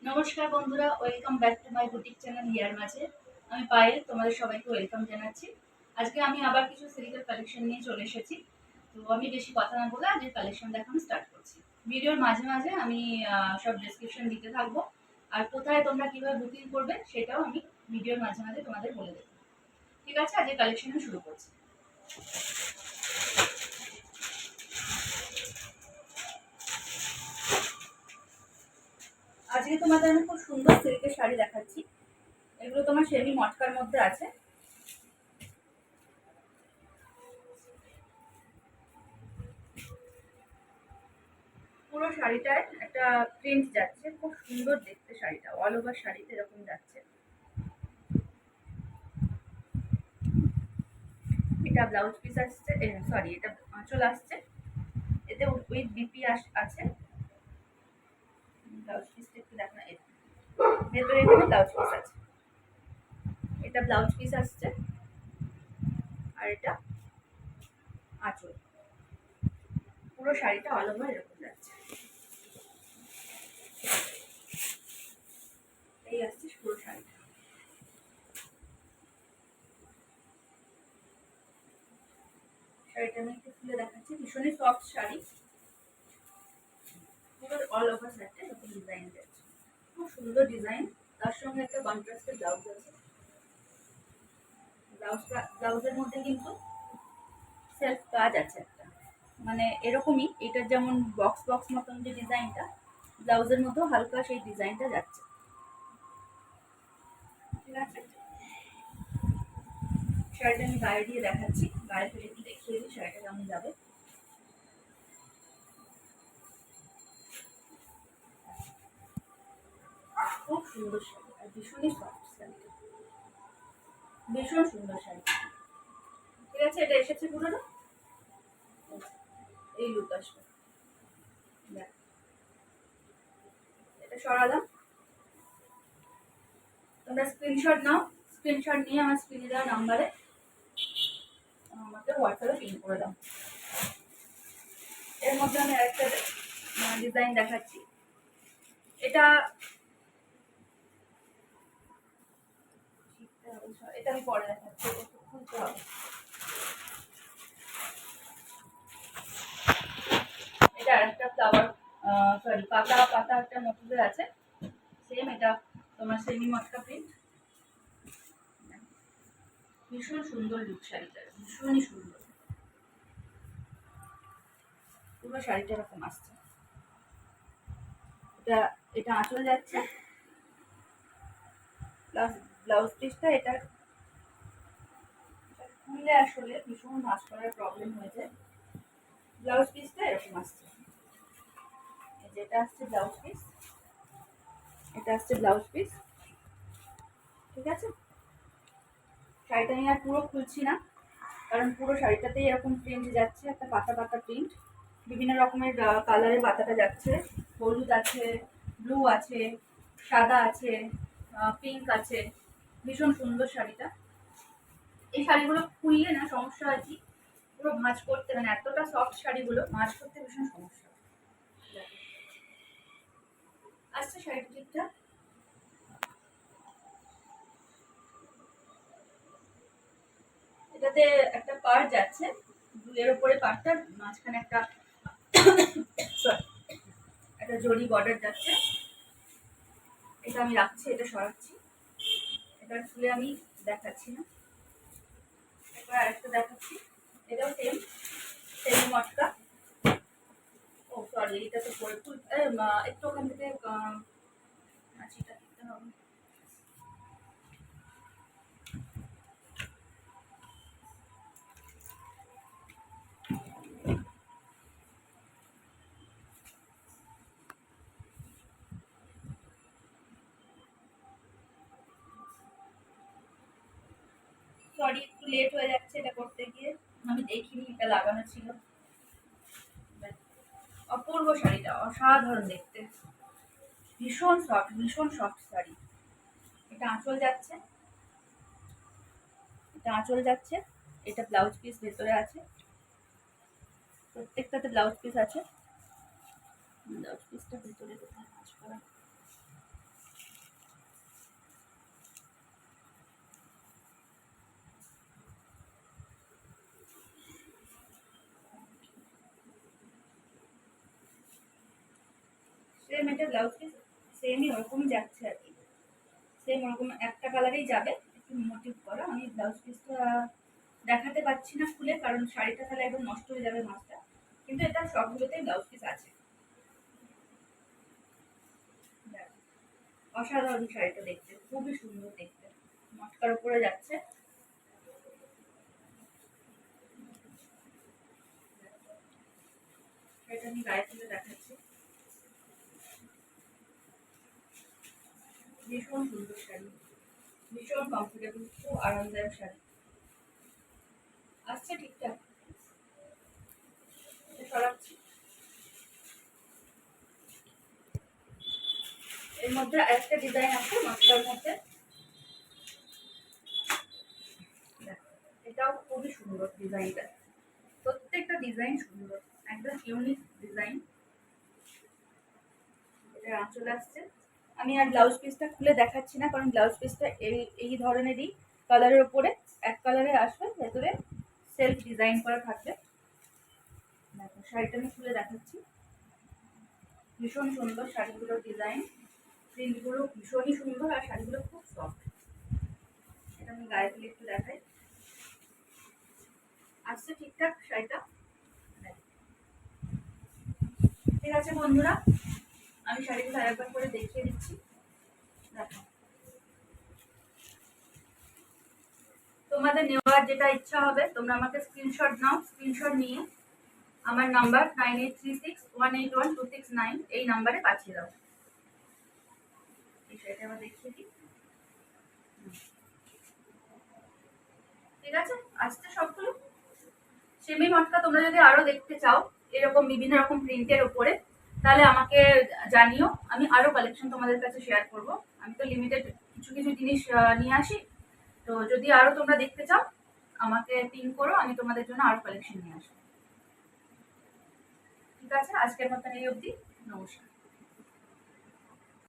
নমস্কার বন্ধুরা, welcome back to my boutique channel here মাঝে। আমি পায়েল, তোমাদের সবাইকে ওয়েলকাম জানাচ্ছি। আজকে আমি আবার কিছু সিল্কের কালেকশন নিয়ে চলে এসেছি। তো আমি বেশি কথা না বলে আজকে কালেকশন দেখানো স্টার্ট করছি। ভিডিওর মাঝে মাঝে আমি সব ডেসক্রিপশন দিতে থাকবো, আর কোথায় তোমরা কিভাবে বুকিং করবে সেটাও আমি ভিডিওর মাঝে মাঝে তোমাদের বলে দেবো। ঠিক আছে, আজকে কালেকশন শুরু করছি। আজকে তোমাদের আমি খুব সুন্দর সিল্কের শাড়ি দেখাচ্ছি। এগুলো তোমার সেমি মটকার মধ্যে আছে। পুরো শাড়িটায় একটা প্রিন্ট যাচ্ছে, খুব সুন্দর দেখতে শাড়িটা, অল ওভার শাড়িতে এরকম যাচ্ছে। এটা ব্লাউজ পিস আসছে, সরি এটা আঁচল আসছে। এতে উইথ বিপি আছে। ব্লাউজ পিসটা একটু দেখো না, ভেতরে এখানে ব্লাউজ পিস আছে। এটা ব্লাউজ পিস আসছে, আর এটা আঁচল। পুরো শাড়িটা অল ওভার এরকম যাচ্ছে। এই আসছে পুরো শাড়িটা। শাড়িটা আমি একটু খুলে দেখাচ্ছি, ভীষণই সফট শাড়ি। পুরো অল ওভার শাড়িটা এরকম ডিজাইন যাচ্ছে, খুব সুন্দর ডিজাইন। তার সঙ্গে একটা কন্ট্রাস্টের ব্লাউজ আছে। ব্লাউজের মধ্যে কিন্তু সেলফ কাজ আছে একটা, মানে এরকমই, এটার যেমন বক্স বক্স মতন যে ডিজাইনটা, ব্লাউজের মধ্যেও হালকা সেই ডিজাইনটা যাচ্ছে। ঠিক আছে, শাড়িটা আমি গায়ে দিয়ে দেখাচ্ছি, গায়ে ফেলে একটু দেখিয়ে দিই শাড়িটা কেমন যাবে। খুব সুন্দর শাড়ি, আর ভীষণই সফট শাড়ি, ভীষণ সুন্দর শাড়ি। ঠিক আছে, এটা এসেছে পুরোটা, এই লুক আসবে। এটা সরালাম, তোমরা স্ক্রিনশট নাও। স্ক্রিনশট নিয়ে আমার স্ক্রিনে দেওয়া নাম্বারে আমাকে হোয়াটসঅ্যাপে পিন করে দাও। এর মধ্যে আমি আরেকটা ডিজাইন দেখাচ্ছি। এটা এটা আমি পরে দেখাচ্ছি, এটা খুলতে হবে। এটা আরেকটা ফ্লাওয়ার, সরি পাতা পাতা একটা মোটিভের আছে, সেম এটা তোমার সেমি মটকা প্রিন্ট। ভীষণ সুন্দর লুক শাড়িটা, ভীষণই সুন্দর। পুরো শাড়িটা এরকম আসছে। এটা এটা আঁচল যাচ্ছে, প্লাস ব্লাউজ পিসটা এটা খুললে আসলে ভীষণ ভাঁজ করার প্রবলেম হয়ে যায়। ব্লাউজ পিসটা এরকম আসছে, যেটা আসছে ব্লাউজ পিস, এটা আসছে ব্লাউজ পিস। ঠিক আছে, শাড়িটা আমি আর পুরো খুলছি না, কারণ পুরো শাড়িটাতেই এরকম প্রিন্ট যাচ্ছে, একটা পাতা পাতা প্রিন্ট, বিভিন্ন রকমের কালারের পাতাটা যাচ্ছে। হলুদ আছে, ব্লু আছে, সাদা আছে, পিঙ্ক আছে। ভীষণ সুন্দর শাড়িটা। এই শাড়িগুলো খুললে না সমস্যা হয় কি, পুরো ভাঁজ করতে, মানে এতটা সফট শাড়িগুলো ভাঁজ করতে ভীষণ সমস্যা। আসছে শাড়িটা ঠিকঠাক। এটাতে একটা পাড় যাচ্ছে, দুলের ওপরে পাড়টা, মাঝখানে একটা সরি একটা জরি বর্ডার যাচ্ছে। এটা আমি রাখছি, এটা সরাচ্ছি, এটা খুলে আমি দেখাচ্ছি না। এবার আরেকটা দেখাচ্ছি, এটাও সেম সেমি মটকা। ও সরি, এটা তো পরে ফুল, একটু ওখান থেকে আঁচিটা দিতে হবে। সরি, একটু লেট হয়ে যাচ্ছে এটা করতে গিয়ে, আমি দেখিনি এটা লাগানো ছিল। অপূর্ব শাড়িটা, অসাধারণ দেখতে, ভীষণ সফট শাড়ি। এটা আঁচল যাচ্ছে, এটা আঁচল যাচ্ছে, এটা ব্লাউজ পিস ভেতরে আছে, প্রত্যেকটাতে ব্লাউজ পিস আছে। ব্লাউজ পিসটা ভেতরে কোথায় কাজ করা, সেম এটা ব্লাউজ পিস সেমই ওরকমই যাচ্ছে আর কি, সেম ওরকম একটা কালারেই যাবে, একটু মোটিভ করা। আমি ব্লাউজ পিসটা দেখাতে পাচ্ছি না খুলে, কারণ শাড়িটা তাহলে একদম নষ্ট হয়ে যাবে মাছটা, কিন্তু এটা সবগুলোতেই ব্লাউজ পিস আছে। অসাধারণ শাড়িটা দেখতে, খুবই সুন্দর দেখতে, মটকার উপরে যাচ্ছে। এটা আমি গায়ে তুলে দেখাচ্ছি, ভীষণ সুন্দর শাড়ি, ভীষণ কমফোর্টেবল, খুব আরামদায়ক শাড়ি। আসছে ঠিকঠাক, এটা সরাচ্ছি। এর মধ্যে আরেকটা ডিজাইন আছে মটকার মধ্যে, এটাও খুবই সুন্দর ডিজাইনটা, প্রত্যেকটা ডিজাইন সুন্দর, একদম ইউনিক ডিজাইন। এটা আঁচল আসছে। আমি আর ব্লাউজ পিসটা খুলে দেখাচ্ছি না, কারণ ব্লাউজ পিসটা এই ধরনেরই কালারের উপরে এক কালারে আসবে, ভেতরে সেলফ ডিজাইন করা থাকবে। দেখো শাড়িটা আমি খুলে দেখাচ্ছি, ভীষণ সুন্দর শাড়িগুলোর ডিজাইন, প্রিন্টগুলো ভীষণই সুন্দর, আর শাড়িগুলো খুব সফট। এটা আমি গায়ে তুলে একটু দেখাই, আসছে ঠিকঠাক শাড়িটা। ঠিক আছে বন্ধুরা, আমি শাড়িগুলো আরেকবার করে দেখিয়ে দিচ্ছি। দেখো তোমাদের নেওয়ার যেটা ইচ্ছা হবে তোমরা আমাকে স্ক্রিনশট নাও, স্ক্রিনশট নিয়ে আমার নাম্বার 9836181269 এই নাম্বারে পাঠিয়ে দাও। এই শাড়িটা আবার দেখিয়ে দিই। ঠিক আছে, আসছে সবগুলো। সেমি মটকা তোমরা যদি আরো দেখতে চাও এরকম বিভিন্ন রকম প্রিন্টের উপরে, তাহলে আমাকে জানিও, আমি আরো কালেকশন তোমাদের কাছে শেয়ার করব। আমি তো লিমিটেড কিছু কিছু জিনিস নিয়ে আসি, তো যদি আরো তোমরা দেখতে চাও আমাকে পিন করো, আমি তোমাদের জন্য আরো কালেকশন নিয়ে আসবো। ঠিক আছে, আজকের মতন এই অবধি, নমস্কার।